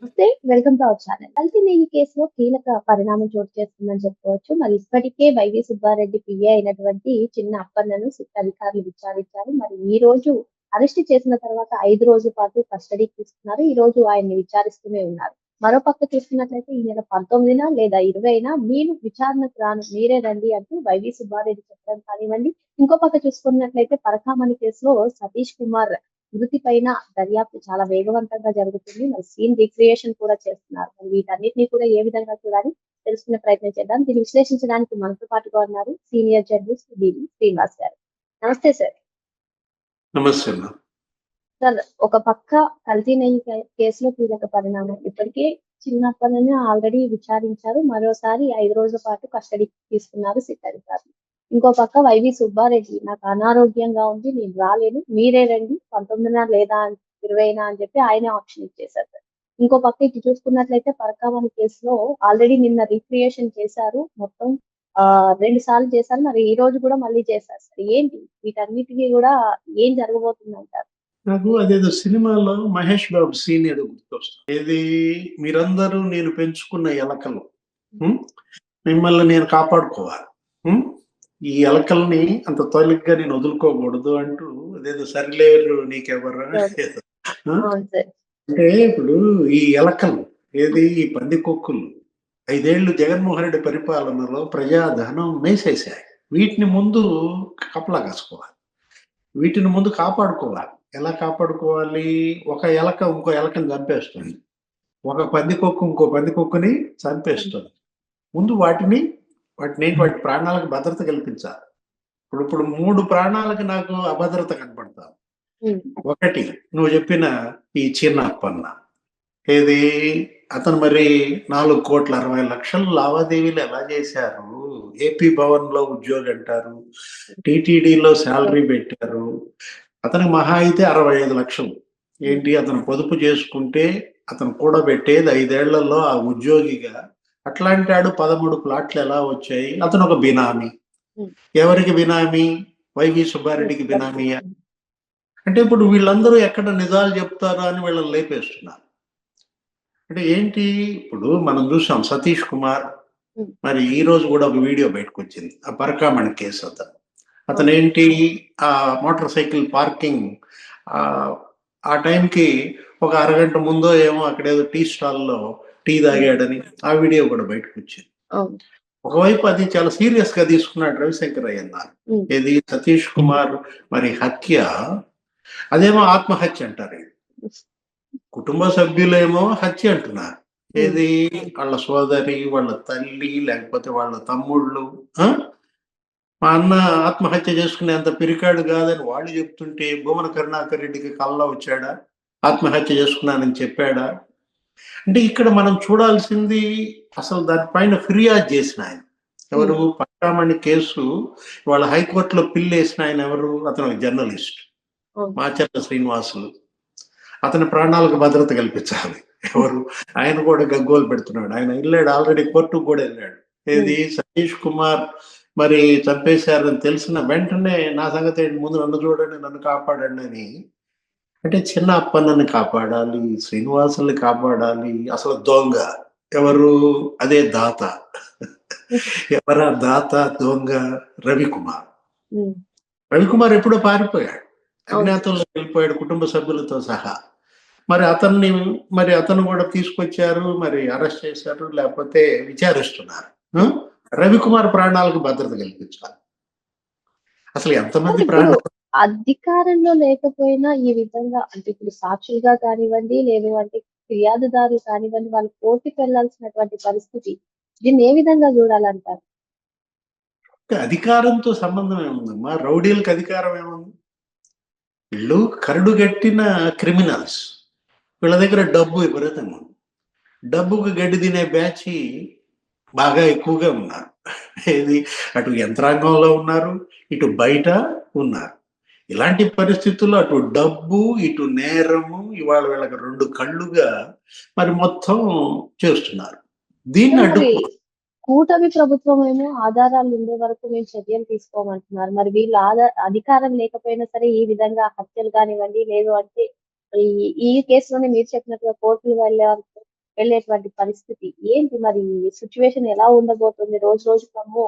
నమస్తే. Welcome to our channel. కల్తీ నెయ్యి కేసులో కీలక పరిణామం చోటు చేసుకుందని చెప్పుకోవచ్చు. మరి ఇప్పటికే వైవి సుబ్బారెడ్డి పిఏ అయినటువంటి చిన్న అప్పన్నను సిట్ అధికారులు విచారించారు. మరి ఈ రోజు అరెస్ట్ చేసిన తర్వాత 5 రోజుల పాటు కస్టడీకి తీసుకున్నారు. ఈ రోజు ఆయన్ని విచారిస్తూనే ఉన్నారు. మరోపక్క చూసుకున్నట్లయితే ఈ నెల 19 లేదా 20 నేను విచారణకు రాను, మీరే రండి అంటూ వైవి సుబ్బారెడ్డి చెప్పడం కానివ్వండి. ఇంకో పక్క చూసుకున్నట్లయితే పరకామణి కేసులో సతీష్ కుమార్ మృతి పైన దర్యాప్తు చాలా వేగవంతంగా జరుగుతుంది. మరి సీన్ రిక్రియేషన్ కూడా చేస్తున్నారు. మరి వీటన్నిటిని కూడా ఏ విధంగా చూడాలి తెలుసుకునే ప్రయత్నం చేద్దాం. దీన్ని విశ్లేషించడానికి మనతో పాటుగా ఉన్నారు సీనియర్ జర్నలిస్ట్ డివి శ్రీనివాస్ గారు. నమస్తే సార్. నమస్తే అమ్మా. సార్, ఒక పక్క కల్తీ నెయ్యి కేసులో కీలక పరిణామం. ఇప్పటికే చిన్నప్పటినే ఆల్రెడీ విచారించారు. మరోసారి 5 రోజుల పాటు కస్టడీకి తీసుకున్నారు సిట్ అధికారులు. ఇంకో పక్క వైవి సుబ్బారెడ్డి నాకు అనారోగ్యంగా ఉంది, నేను రాలేను, మీరే రండి 19 లేదా 20 అని చెప్పి ఆయనే ఆప్షన్ ఇచ్చేశారు సార్. ఇంకో పక్క ఇటు చూసుకున్నట్లయితే పరకామణి కేసులో ఆల్రెడీ నిన్న రీక్రియేషన్ చేశారు. మొత్తం 2 సార్లు చేశారు. మరి ఈ రోజు కూడా మళ్ళీ చేశారు సార్. ఏంటి వీటన్నిటికీ కూడా ఏం జరగబోతుందంటారు? నాకు అదేదో సినిమాలో మహేష్ బాబు సీన్ ఏదో గుర్తొస్తుంది. ఏది, మీరందరూ నేను పెంచుకున్న ఎలకలు, మిమ్మల్ని నేను కాపాడుకోవాలి, ఈ ఎలకల్ని అంత తొలిగ్గా నేను వదులుకోకూడదు అంటూ అదేదో సరిలేరు నీకెవరు అంటే ఇప్పుడు ఈ ఎలకలు ఏది, ఈ పందికొక్కులు 5 ఏళ్ళు జగన్మోహన్ రెడ్డి పరిపాలనలో ప్రజాధనం మేసేశాయి. వీటిని ముందు కపలా కాసుకోవాలి, వీటిని ముందు కాపాడుకోవాలి. ఎలా కాపాడుకోవాలి? ఒక ఎలక ఇంకో ఎలకని చంపేస్తుంది, ఒక పందికొక్కు ఇంకో పందికొక్కుని చంపేస్తుంది. ముందు వాటి ప్రాణాలకు భద్రత కల్పించాలి. ఇప్పుడు 3 ప్రాణాలకి నాకు అభద్రత కనపడతా. ఒకటి, నువ్వు చెప్పిన ఈ చిన్న అప్పన్న, ఏది అతను మరి 4,60,00,000 లావాదేవీలు ఎలా చేశారు? ఏపీ భవన్ లో ఉద్యోగి అంటారు, టీటీడీలో శాలరీ పెట్టారు. అతనికి మహా అయితే 65 లక్షలు. ఏంటి, అతను పొదుపు చేసుకుంటే అతను కూడా పెట్టేది 5 ఏళ్లలో ఆ ఉద్యోగిగా. అట్లాంటి 13 ప్లాట్లు ఎలా వచ్చాయి? అతను ఒక బినామీ. ఎవరికి బినామీ? వైవి సుబ్బారెడ్డికి బినామీయా? అంటే ఇప్పుడు వీళ్ళందరూ ఎక్కడ నిజాలు చెప్తారా అని వీళ్ళని లేపేస్తున్నారు. అంటే ఏంటి, ఇప్పుడు మనం చూసాం సతీష్ కుమార్, మరి ఈ రోజు కూడా ఒక వీడియో బయటకు వచ్చింది, ఆ పరకామణి కేసు. అతను ఏంటి, ఆ మోటార్ సైకిల్ పార్కింగ్ ఆ టైంకి ఒక అరగంట ముందో ఏమో అక్కడేదో టీ స్టాల్లో టీ తాగాడని ఆ వీడియో కూడా బయటకు వచ్చింది. ఒకవైపు అది చాలా సీరియస్ గా తీసుకున్నాడు రవిశంకర్ అయ్యన్నారు. ఏది, సతీష్ కుమార్ మరి హత్య, అదేమో ఆత్మహత్య అంటారు. కుటుంబ సభ్యులేమో హత్య అంటున్నారు. ఏది, వాళ్ళ సోదరి, వాళ్ళ తల్లి, లేకపోతే వాళ్ళ తమ్ముళ్ళు. మా అన్న ఆత్మహత్య చేసుకునేంత పిరికాడు కాదని వాళ్ళు చెప్తుంటే భూమన కరుణాకర్ రెడ్డికి కళ్ళ వచ్చాడా? ఆత్మహత్య చేసుకున్నానని చెప్పాడా? అంటే ఇక్కడ మనం చూడాల్సింది అసలు దానిపైన ఫిర్యాదు చేసిన ఆయన ఎవరు? పట్టామణి కేసు వాళ్ళ హైకోర్టులో పిల్లు వేసిన ఆయన ఎవరు? అతను జర్నలిస్ట్ మాచర్ల శ్రీనివాసులు. అతని ప్రాణాలకు భద్రత కల్పించాలి. ఎవరు? ఆయన కూడా గగ్గోలు పెడుతున్నాడు. ఆయన వెళ్ళాడు, ఆల్రెడీ కోర్టుకు కూడా వెళ్ళాడు. ఏది, సతీష్ కుమార్ మరి చంపేశారని తెలిసిన వెంటనే నా సంగతి ముందు నన్ను చూడండి, నన్ను కాపాడండి అని. అంటే చిన్న అప్పన్నని కాపాడాలి, శ్రీనివాసుల్ని కాపాడాలి. అసలు దొంగ ఎవరు? అదే దాత. ఎవరా దాత? దొంగ రవికుమార్. రవికుమార్ ఎప్పుడో పారిపోయాడు, అజ్ఞాతంలో వెళ్ళిపోయాడు కుటుంబ సభ్యులతో సహా. మరి అతను కూడా తీసుకొచ్చారు, మరి అరెస్ట్ చేశారు, లేకపోతే విచారిస్తున్నారు. రవికుమార్ ప్రాణాలకు భద్రత కల్పించాలి. అసలు ఎంతమంది ప్రాణాలు అధికారంలో లేకపోయినా ఈ విధంగా, అంటే ఇప్పుడు సాక్షులుగా కానివ్వండి, లేదు అంటే ఫిర్యాదుదారులు కానివ్వండి, వాళ్ళు కోర్టుకి వెళ్లాల్సినటువంటి పరిస్థితి, దీన్ని ఏ విధంగా చూడాలంటారు? అధికారంతో సంబంధం ఏముందమ్మా? రౌడీలకు అధికారం ఏముంది? వీళ్ళు కరడుగట్టిన క్రిమినల్స్. వీళ్ళ దగ్గర డబ్బు విపరీతంగా ఉంది. డబ్బుకు గడ్డి తినే బ్యాచ్ బాగా ఎక్కువగా ఉన్నారు. ఏది, అటు యంత్రాంగంలో ఉన్నారు, ఇటు బయట ఉన్నారు. ఇలాంటి పరిస్థితుల్లో అటు డబ్బు, ఇటు నేరము, ఇవాళ వీళ్ళకి 2 కళ్ళుగా మరి మొత్తం చేస్తున్నారు. దీన్ని కూటమి ప్రభుత్వం ఏమో ఆధారాలు ఉండే వరకు మేము చర్యలు తీసుకోమంటున్నారు. మరి వీళ్ళు అధికారం లేకపోయినా సరే ఈ విధంగా హత్యలు కానివ్వండి, లేదు అంటే ఈ కేసులోనే మీరు చెప్పినట్టుగా కోర్టులు వెళ్ళే వెళ్ళేటువంటి పరిస్థితి. ఏంటి మరి సిట్యుయేషన్ ఎలా ఉండబోతుంది? రోజు రోజుకేమో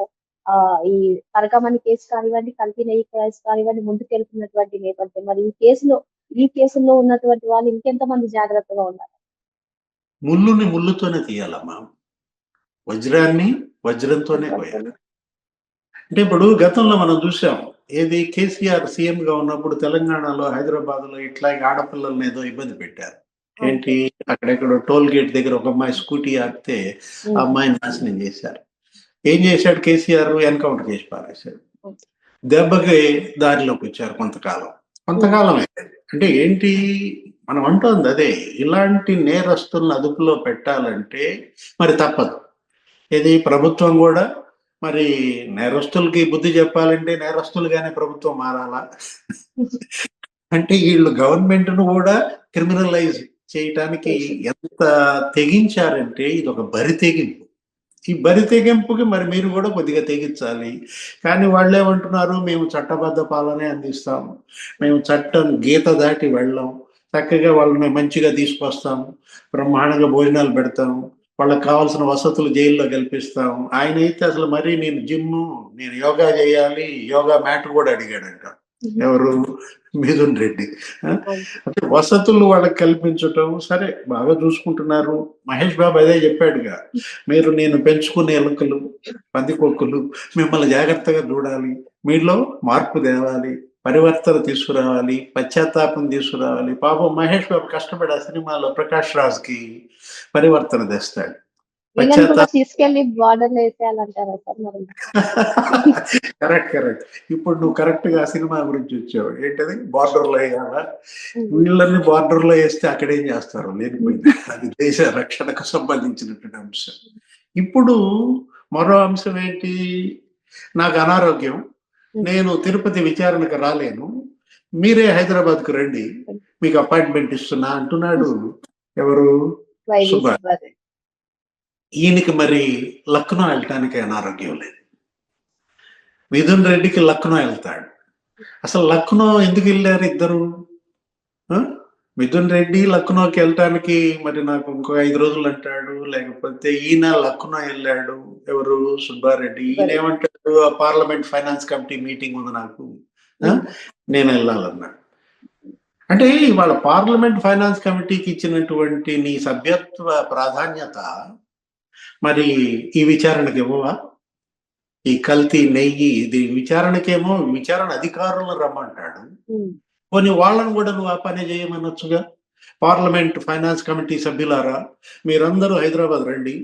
ఈ పరకమణి కేసు కానివ్వండి, కల్తీ నెయ్యి కేసు కానివ్వండి ముందుకెళ్తున్నటువంటి నేపథ్యం. మరి ఈ కేసుల్లో ఉన్నటువంటి వాళ్ళు ఇంకెంతమంది జాగ్రత్తగా ఉండాలి? ముల్లుని ముల్లుతోనే తీయాలమ్మా. వజ్రాన్ని వజ్రంతోనే కోయాలి. అంటే ఇప్పుడు గతంలో మనం చూసాం. ఏది కేసీఆర్ సీఎంగా ఉన్నప్పుడు తెలంగాణలో, హైదరాబాద్‌లో ఇట్లాగే ఆడపిల్లల్ని ఏదో ఇబ్బంది పెట్టారు. ఏంటి అక్కడెక్కడో టోల్ గేట్ దగ్గర ఒక అమ్మాయి స్కూటీ ఆపితే ఆ అమ్మాయిని నాశనం చేశారు. ఏం చేశాడు కేసీఆర్? ఎన్‌కౌంటర్ చేసి పారేశాడు. దెబ్బకి దారిలోకి వచ్చారు కొంతకాలం. కొంతకాలమే. అంటే ఏంటి మనం అంటోంది అదే. ఇలాంటి నేరస్తులను అదుపులో పెట్టాలంటే మరి తప్పదు. ఇది ప్రభుత్వం కూడా మరి నేరస్తులకి బుద్ధి చెప్పాలంటే నేరస్తులుగానే ప్రభుత్వం మారాలా? అంటే వీళ్ళు గవర్నమెంట్‌ను కూడా క్రిమినలైజ్ చేయటానికి ఎంత తెగించారంటే ఇదొక బరి తెగింపు. ఈ బరి తెగింపుకి మరి మీరు కూడా కొద్దిగా తెగించాలి. కానీ వాళ్ళేమంటున్నారు, మేము చట్టబద్ధ పాలనే అందిస్తాం. మేము చట్టం గీత దాటి వెళ్ళం. చక్కగా వాళ్ళని మంచిగా తీసుకొస్తాం. బ్రహ్మాండంగా భోజనాలు పెడతాం. వాళ్ళకి కావాల్సిన వసతులు జైల్లో కల్పిస్తాం. ఆయనైతే అసలు మరీ నేను యోగా చేయాలి, యోగా మ్యాట్ కూడా అడిగాడంట. ఎవరు? మిథున్ రెడ్డి. అంటే వసతులు వాళ్ళకి కల్పించటం సరే బాగా చూసుకుంటున్నారు. మహేష్ బాబు అదే చెప్పాడుగా, నేను పెంచుకునే ఎలుకలు, పందికొక్కులు మిమ్మల్ని జాగ్రత్తగా చూడాలి, మీలో మార్పు తేవాలి, పరివర్తన తీసుకురావాలి, పశ్చాత్తాపం తీసుకురావాలి. పాపం మహేష్ బాబు కష్టపడి ఆ సినిమాలో ప్రకాష్ రాజ్కి పరివర్తన తెస్తాడు. తీసుకెళ్లి బార్డర్‌లో వేసేయాలంటారా సార్ మరి? కరెక్ట్. ఇప్పుడు నువ్వు కరెక్ట్ గా సినిమా గురించి వచ్చావు. ఏంటది? బార్డర్‌లో వేయాలా? వీళ్ళని బార్డర్‌లో వేస్తే అక్కడేం చేస్తారు? లేనిపోయింది. అది దేశ రక్షణకు సంబంధించినటువంటి అంశం. ఇప్పుడు మరో అంశం ఏంటి? నాకు అనారోగ్యం, నేను తిరుపతి విచారణకు రాలేను, మీరే హైదరాబాద్‌కు రండి, మీకు అపాయింట్మెంట్ ఇస్తున్నా అంటున్నాడు. ఎవరు? సుబ్బారెడ్డి. ఈయనకి మరి లక్నో వెళ్ళటానికి అనారోగ్యం లేదు. మిథున్ రెడ్డికి లక్నో వెళ్తాడు. అసలు లక్నో ఎందుకు వెళ్ళారు ఇద్దరు? మిథున్ రెడ్డి లక్నోకి వెళ్ళటానికి మరి నాకు ఇంకో 5 రోజులు అంటాడు. లేకపోతే ఈయన లక్నో వెళ్ళాడు. ఎవరు? సుబ్బారెడ్డి. ఈయన ఏమంటాడు? ఆ పార్లమెంట్ ఫైనాన్స్ కమిటీ మీటింగ్ ఉంది నాకు, నేను వెళ్ళాలన్నాడు. అంటే ఇవాళ పార్లమెంట్ ఫైనాన్స్ కమిటీకి ఇచ్చినటువంటి నీ సభ్యత్వ ప్రాధాన్యత మరి ఈ విచారణకి ఇవ్వవా? ఈ కల్తీ నెయ్యి ఇది విచారణకేమో విచారణ అధికారులను రమ్మంటాడు. కొన్ని వాళ్ళను కూడా నువ్వు ఆ పని చేయమనొచ్చుగా. పార్లమెంట్ ఫైనాన్స్ కమిటీ సభ్యులారా, మీరందరూ హైదరాబాద్ రండి,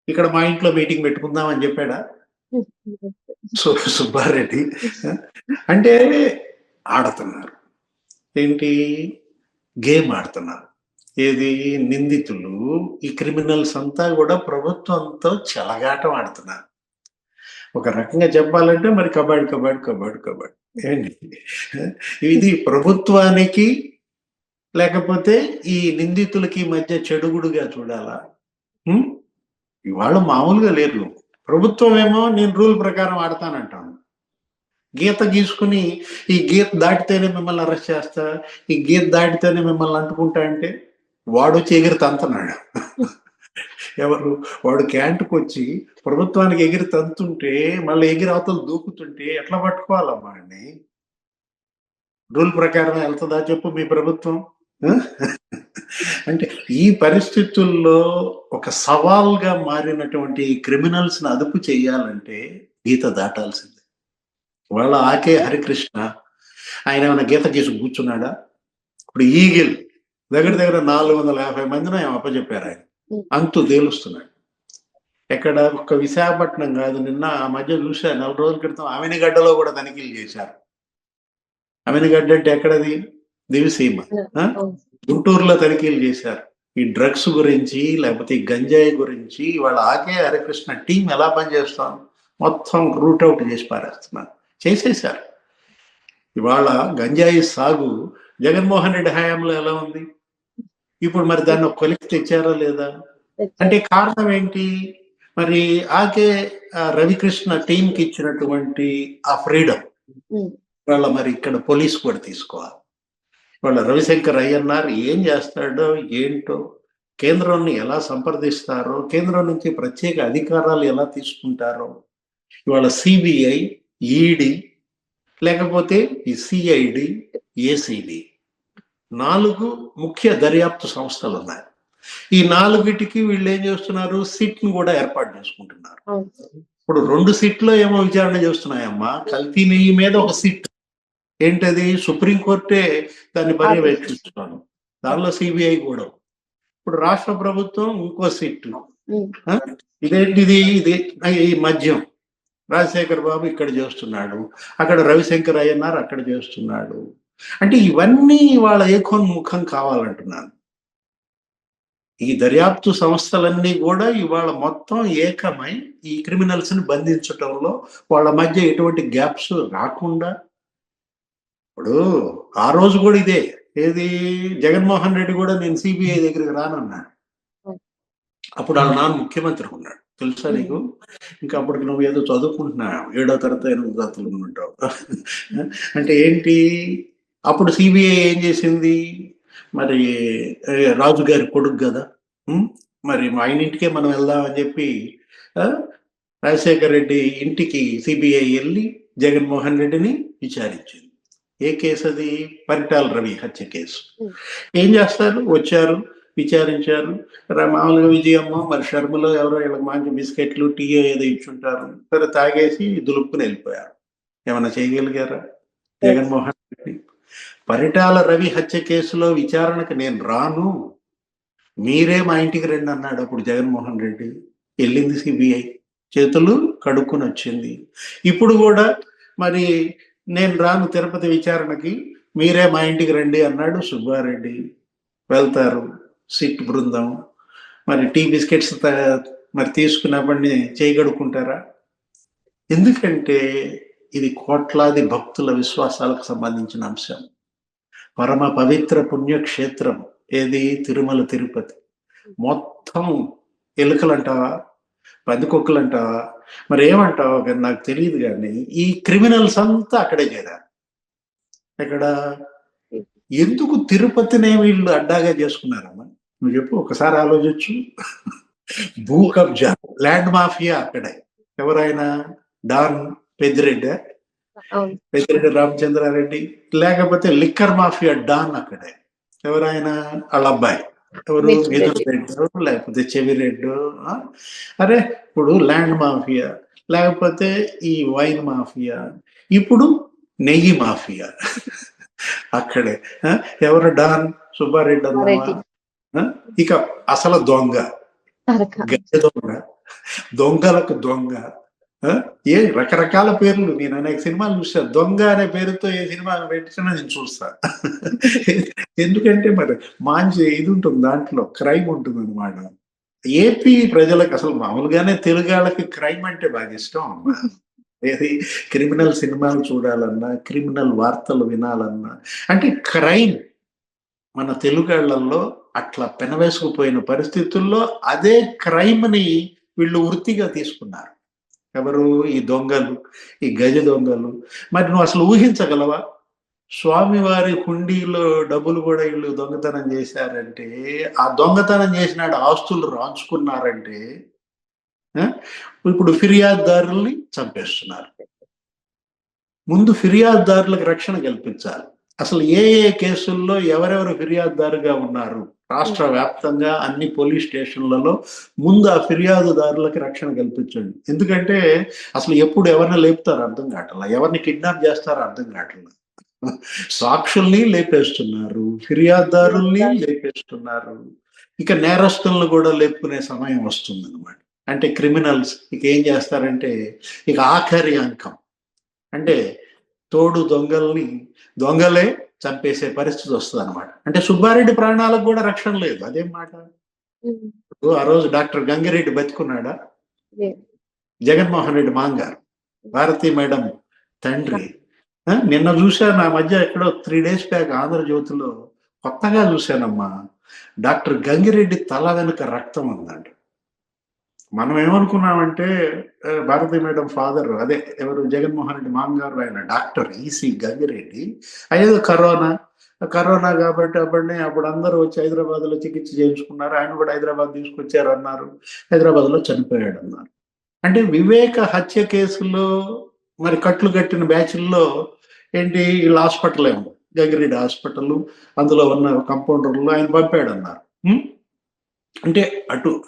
ఇక్కడ మా ఇంట్లో మీటింగ్ పెట్టుకుందాం అని చెప్పాడా సుబ్బారెడ్డి? అంటే ఆడుతున్నారు. ఏంటి? గేమ్ ఆడుతున్నారు. ఏది? నిందితులు, ఈ క్రిమినల్స్ అంతా కూడా ప్రభుత్వంతో చెలగాటం ఆడుతున్నారు. ఒక రకంగా చెప్పాలంటే మరి కబాడ్. ఏంటి ఇది? ప్రభుత్వానికి లేకపోతే ఈ నిందితులకి మధ్య చెడుగుడుగా చూడాలా? ఇవాళ మామూలుగా లేదు. ప్రభుత్వం ఏమో నేను రూల్ ప్రకారం ఆడతానంటాను. గీత గీసుకుని ఈ గీత దాటితేనే మిమ్మల్ని అరెస్ట్ చేస్తా, ఈ గీత దాటితేనే మిమ్మల్ని అంటుకుంటా అంటే వాడు వచ్చి ఎగిరి తంతున్నాడు. ఎవరు? వాడు క్యాంటుకు వచ్చి ప్రభుత్వానికి ఎగిరి తంతుంటే మళ్ళీ ఎగిరి అవతలు దూకుతుంటే ఎట్లా పట్టుకోవాలమ్మా అండి? రూల్ ప్రకారం వెళ్తుందా చెప్పు మీ ప్రభుత్వం? అంటే ఈ పరిస్థితుల్లో ఒక సవాల్గా మారినటువంటి క్రిమినల్స్ ని అదుపు చేయాలంటే గీత దాటాల్సిందే. వాళ్ళ ఆకే హరికృష్ణ ఆయన ఏమైనా గీత గీసి కూర్చున్నాడా? ఇప్పుడు ఈగిల్ దగ్గర 450 మందిని ఆయన అప్పచెప్పారు. ఆయన అంతు తేలుస్తున్నాడు. ఎక్కడ? ఒక్క విశాఖపట్నం కాదు, నిన్న ఆ మధ్య చూసా, 4 రోజుల క్రితం అవినిగడ్డలో కూడా తనిఖీలు చేశారు. అవినిగడ్డ అంటే ఎక్కడది? దివిసీమ. గుంటూరులో తనిఖీలు చేశారు. ఈ డ్రగ్స్ గురించి లేకపోతే ఈ గంజాయి గురించి వాళ్ళ ఆకే హరికృష్ణ టీం ఎలా పనిచేస్తాం మొత్తం రూట్ అవుట్ చేసి పారేస్తున్నారు. చేసేశారు. ఇవాళ గంజాయి సాగు జగన్మోహన్ రెడ్డి హయాంలో ఎలా ఉంది? ఇప్పుడు మరి దాన్ని ఒక కొలిక్కి తెచ్చారా లేదా? అంటే కారణం ఏంటి? మరి ఆకే రవికృష్ణ టీంకి ఇచ్చినటువంటి ఆ ఫ్రీడమ్ వాళ్ళ మరి ఇక్కడ పోలీస్ కూడా తీసుకోవాలి. వాళ్ళ రవిశంకర్ అయ్యన్నారు ఏం చేస్తాడో ఏంటో. కేంద్రాన్ని ఎలా సంప్రదిస్తారో, కేంద్రం నుంచి ప్రత్యేక అధికారాలు ఎలా తీసుకుంటారో, ఇవాళ సిబిఐ, ఈడీ, లేకపోతే ఈ సిఐడి, ఏసీబీ 4 ముఖ్య దర్యాప్తు సంస్థలు ఉన్నాయి. ఈ 4టికి వీళ్ళు ఏం చేస్తున్నారు, సిట్ ను కూడా ఏర్పాటు చేసుకుంటున్నారు. ఇప్పుడు 2 సిట్లో ఏమో విచారణ చేస్తున్నాయమ్మా. కల్తీ నెయ్యి మీద ఒక సిట్, ఏంటది సుప్రీంకోర్టే దాన్ని పర్యవేక్షిస్తున్నాను, దానిలో సిబిఐ కూడా. ఇప్పుడు రాష్ట్ర ప్రభుత్వం ఇంకో సిట్. ఇదేంటిది, ఇది ఈ మద్యం రాజశేఖర్ బాబు ఇక్కడ చేస్తున్నాడు, అక్కడ రవిశంకర్ అయ్యన్నారు అక్కడ చేస్తున్నాడు. అంటే ఇవన్నీ వాళ్ళ ఏకోన్ముఖం కావాలంటున్నాను. ఈ దర్యాప్తు సంస్థలన్నీ కూడా ఇవాళ మొత్తం ఏకమై ఈ క్రిమినల్స్ ని బంధించటంలో వాళ్ళ మధ్య ఎటువంటి గ్యాప్స్ రాకుండా. ఇప్పుడు ఆ రోజు కూడా ఇదే, ఏది జగన్మోహన్ రెడ్డి కూడా నేను సిబిఐ దగ్గరికి రానన్నాడు. అప్పుడు వాళ్ళ నాన్న ముఖ్యమంత్రి ఉన్నాడు, తెలుసా నీకు? ఇంకా అప్పటికి నువ్వు ఏదో చదువుకుంటున్నావు, 7వ తరగతి 8వ తరగతిలో ఉంటావు. అంటే ఏంటి, అప్పుడు సిబిఐ ఏం చేసింది, మరి రాజుగారి కొడుకు కదా, మరి మా ఇంటికే మనం వెళ్దాం అని చెప్పి రాజశేఖర్ రెడ్డి ఇంటికి సిబిఐ వెళ్ళి జగన్మోహన్ రెడ్డిని విచారించింది. ఏ కేసు అది? పరిటాల రవి హత్య కేసు. ఏం చేస్తారు, వచ్చారు, విచారించారు. మామూలుగా విజయమ్మ మరి షర్మిలో ఎవరో వీళ్ళకి మంచి బిస్కెట్లు టీ ఏదో ఇచ్చుంటారు, సరే తాగేసి దులుపుకుని వెళ్ళిపోయారు. ఏమన్నా చేయగలిగారా జగన్మోహన్ రెడ్డి? పరిటాల రవి హత్య కేసులో విచారణకు నేను రాను, మీరే మా ఇంటికి రండి అన్నాడు అప్పుడు జగన్మోహన్ రెడ్డి. వెళ్ళింది సిబిఐ, చేతులు కడుక్కుని వచ్చింది. ఇప్పుడు కూడా మరి నేను రాను తిరుపతి విచారణకి, మీరే మా ఇంటికి రండి అన్నాడు సుబ్బారెడ్డి. వెళ్తారు సిట్ బృందం, మరి టీ బిస్కెట్స్ మరి తీసుకున్నప్పటిని చేయగడుకుంటారా? ఎందుకంటే ఇది కోట్లాది భక్తుల విశ్వాసాలకు సంబంధించిన అంశం. పరమ పవిత్ర పుణ్యక్షేత్రం ఏది? తిరుమల తిరుపతి. మొత్తం ఎలుకలంటావా, పందికొక్కులంటావా, మరి ఏమంటావా కానీ నాకు తెలియదు. కానీ ఈ క్రిమినల్స్ అంతా అక్కడే చేరారు. ఇక్కడ ఎందుకు తిరుపతినే వీళ్ళు అడ్డాగా చేసుకున్నారమ్మా? నువ్వు చెప్పు, ఒకసారి ఆలోచించు. భూ కబ్జా, ల్యాండ్ మాఫియా అక్కడే. ఎవరైనా డాన్ పెద్దిరెడ్డి, పెద్దిరెడ్డి రామచంద్రారెడ్డి, లేకపోతే లిక్కర్ మాఫియా డాన్ అక్కడే. ఎవరైనా వాళ్ళ అబ్బాయి ఎవరు, మిథున్ రెడ్డి లేకపోతే చెవిరెడ్డి. అరే ఇప్పుడు ల్యాండ్ మాఫియా, లేకపోతే ఈ వైన్ మాఫియా, ఇప్పుడు నెయ్యి మాఫియా అక్కడే. ఎవరు డాన్? సుబ్బారెడ్డి అన్నావా? ఇక అసలు దొంగ, గజ దొంగ, దొంగలకు దొంగ, ఏ రకరకాల పేర్లు. నేను అనేక సినిమాలు చూస్తా, దొంగ అనే పేరుతో ఏ సినిమా పెట్టినా నేను చూస్తా. ఎందుకంటే మరి మంచి ఇది ఉంటుంది, దాంట్లో క్రైమ్ ఉంటుంది అనమాట. ఏపీ ప్రజలకు అసలు మామూలుగానే తెలుగు వాళ్ళకి క్రైమ్ అంటే బాగా ఇష్టం అమ్మా. ఏది క్రిమినల్ సినిమాలు చూడాలన్నా, క్రిమినల్ వార్తలు వినాలన్నా, అంటే క్రైమ్ మన తెలుగాళ్లలో అట్లా పెనవేసుకుపోయిన పరిస్థితుల్లో అదే క్రైమ్ ని వీళ్ళు వృత్తిగా తీసుకున్నారు. ఎవరు? ఈ దొంగలు, ఈ గజ దొంగలు. మరి నువ్వు అసలు ఊహించగలవా? స్వామివారి హుండీలో డబ్బులు కూడా వీళ్ళు దొంగతనం చేశారంటే, ఆ దొంగతనం చేసినాడు ఆస్తులు రాంచుకున్నారంటే, ఇప్పుడు ఫిర్యాదుదారుల్ని చంపేస్తున్నారు. ముందు ఫిర్యాదుదారులకు రక్షణ కల్పించాలి. అసలు ఏ ఏ కేసుల్లో ఎవరెవరు ఫిర్యాదుదారుగా ఉన్నారు రాష్ట్ర వ్యాప్తంగా అన్ని పోలీస్ స్టేషన్లలో ముందు ఆ ఫిర్యాదుదారులకి రక్షణ కల్పించండి. ఎందుకంటే అసలు ఎప్పుడు ఎవరిని లేపుతారో అర్థం కావట్లా, ఎవరిని కిడ్నాప్ చేస్తారో అర్థం కావట్లా. సాక్షుల్ని లేపేస్తున్నారు, ఫిర్యాదుదారుల్ని లేపేస్తున్నారు, ఇక నేరస్తులను కూడా లేపుకునే సమయం వస్తుంది అనమాట. అంటే క్రిమినల్స్ ఇక ఏం చేస్తారంటే, ఇక ఆఖరి అంకం అంటే తోడు దొంగలే చంపేసే పరిస్థితి వస్తుంది అనమాట. అంటే సుబ్బారెడ్డి ప్రాణాలకు కూడా రక్షణ లేదు. అదేం మాట? ఆ రోజు డాక్టర్ గంగిరెడ్డి బతికున్నాడా? జగన్మోహన్ రెడ్డి మాంగారు, భారతీ మేడం తండ్రి. నిన్న చూశాను, ఆ మధ్య ఎక్కడో 3 days బ్యాక్ ఆంధ్రజ్యోతిలో కొత్తగా చూశానమ్మా, డాక్టర్ గంగిరెడ్డి తల వెనుక రక్తం ఉందంట. మనం ఏమనుకున్నామంటే భారతీ మేడం ఫాదర్, అదే ఎవరు, జగన్మోహన్ రెడ్డి మామగారు, ఆయన డాక్టర్ ఈసీ గంగిరెడ్డి, అయ్యేదో కరోనా కరోనా కాబట్టి అప్పుడు అందరూ వచ్చి హైదరాబాద్లో చికిత్స చేయించుకున్నారు. ఆయన కూడా హైదరాబాద్ తీసుకొచ్చారు అన్నారు. హైదరాబాద్లో చనిపోయాడు అన్నారు. అంటే వివేక హత్య కేసులో మరి కట్లు కట్టిన బ్యాచ్ల్లో ఏంటి వీళ్ళ హాస్పిటల్ ఏమో గంగిరెడ్డి హాస్పిటల్, అందులో ఉన్న కంపౌండర్లు ఆయన పంపాడన్నారు. అంటే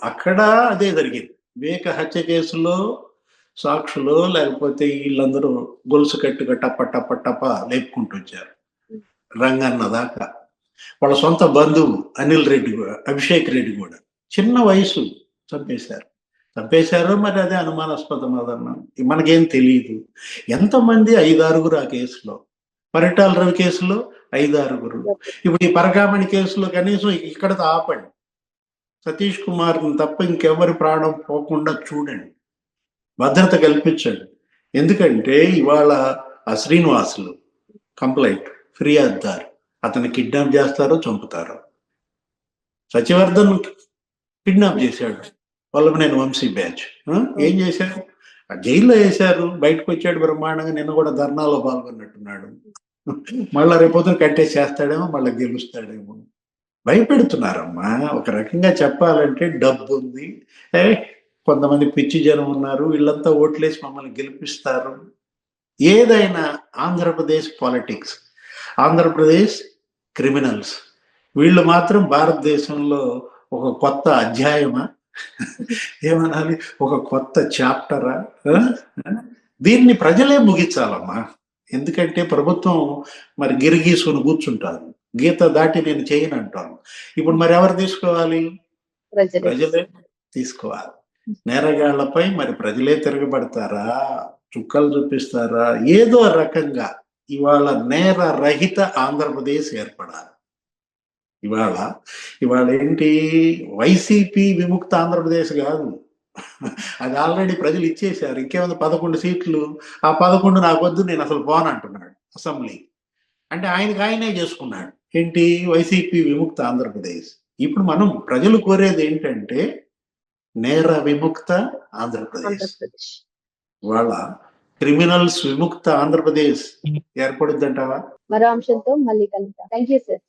అక్కడ అదే జరిగింది. వివేక హత్య కేసులో సాక్షులు లేకపోతే వీళ్ళందరూ గొలుసు కట్టుగా టప్ప టప్ప టప్ప లేపుకుంటూ వచ్చారు రంగన్న దాకా. వాళ్ళ సొంత బంధువు అనిల్ రెడ్డి కూడా, అభిషేక్ రెడ్డి కూడా చిన్న వయసు చంపేశారు. మరి అదే అనుమానాస్పదం అదన్నా మనకేం తెలియదు. ఎంతమంది 5-6 ఆ కేసులో. పరిటాల రవి కేసులో 5-6. ఇప్పుడు ఈ పరకామణి కేసులో కనీసం ఇక్కడతో ఆపండి. సతీష్ కుమార్ని తప్ప ఇంకెవరి ప్రాణం పోకుండా చూడండి, భద్రత కల్పించండి. ఎందుకంటే ఇవాళ ఆ శ్రీనివాసులు కంప్లైంట్ ఫిర్యాదుదారు, అతన్ని కిడ్నాప్ చేస్తారో చంపుతారో. సత్యవర్ధన్ కిడ్నాప్ చేశాడు వల్లభనేని వంశీ బ్యాచ్. ఏం చేశారు? జైల్లో వేశారు, బయటకు వచ్చాడు బ్రహ్మాండంగా. నిన్న కూడా ధర్నాలో పాల్గొన్నట్టున్నాడు. మళ్ళా రేపొద్దున కట్టేసి చేస్తాడేమో, మళ్ళీ గెలుస్తాడేమో. భయపెడుతున్నారమ్మా. ఒక రకంగా చెప్పాలంటే డబ్బు ఉంది, కొంతమంది పిచ్చి జనం ఉన్నారు, వీళ్ళంతా ఓట్లేసి మమ్మల్ని గెలిపిస్తారు. ఏదైనా ఆంధ్రప్రదేశ్ పాలిటిక్స్, ఆంధ్రప్రదేశ్ క్రిమినల్స్, వీళ్ళు మాత్రం భారతదేశంలో ఒక కొత్త అధ్యాయమా ఏమనాలి, ఒక కొత్త చాప్టరా? దీన్ని ప్రజలే ముగించాలమ్మా. ఎందుకంటే ప్రభుత్వం మరి గిరిగీసుకుని కూర్చుంటారు, గీత దాటి నేను చేయను అంటాను. ఇప్పుడు మరి ఎవరు తీసుకోవాలి? ప్రజలే తీసుకోవాలి. నేరగాళ్లపై మరి ప్రజలే తిరగబడతారా, చుక్కలు చూపిస్తారా? ఏదో రకంగా ఇవాళ నేర రహిత ఆంధ్రప్రదేశ్ ఏర్పడాలి. ఇవాళ ఏంటి, వైసీపీ విముక్త ఆంధ్రప్రదేశ్ కాదు, అది ఆల్రెడీ ప్రజలు ఇచ్చేశారు. ఇంకేముంది, 11 సీట్లు. ఆ 11 నాకు వద్దు, నేను అసలు పోనంటున్నాడు అసెంబ్లీ. అంటే ఆయనే చేసుకున్నాడు. ఏంటి, వైసీపీ విముక్త ఆంధ్రప్రదేశ్. ఇప్పుడు మనం ప్రజలు కోరేది ఏంటంటే నేర విముక్త ఆంధ్రప్రదేశ్. వాళ్ళ క్రిమినల్స్ విముక్త ఆంధ్రప్రదేశ్ ఏర్పడుద్దంటావా? మరో అంశంతో మళ్ళీ కలుద్దాం. Thank you sir.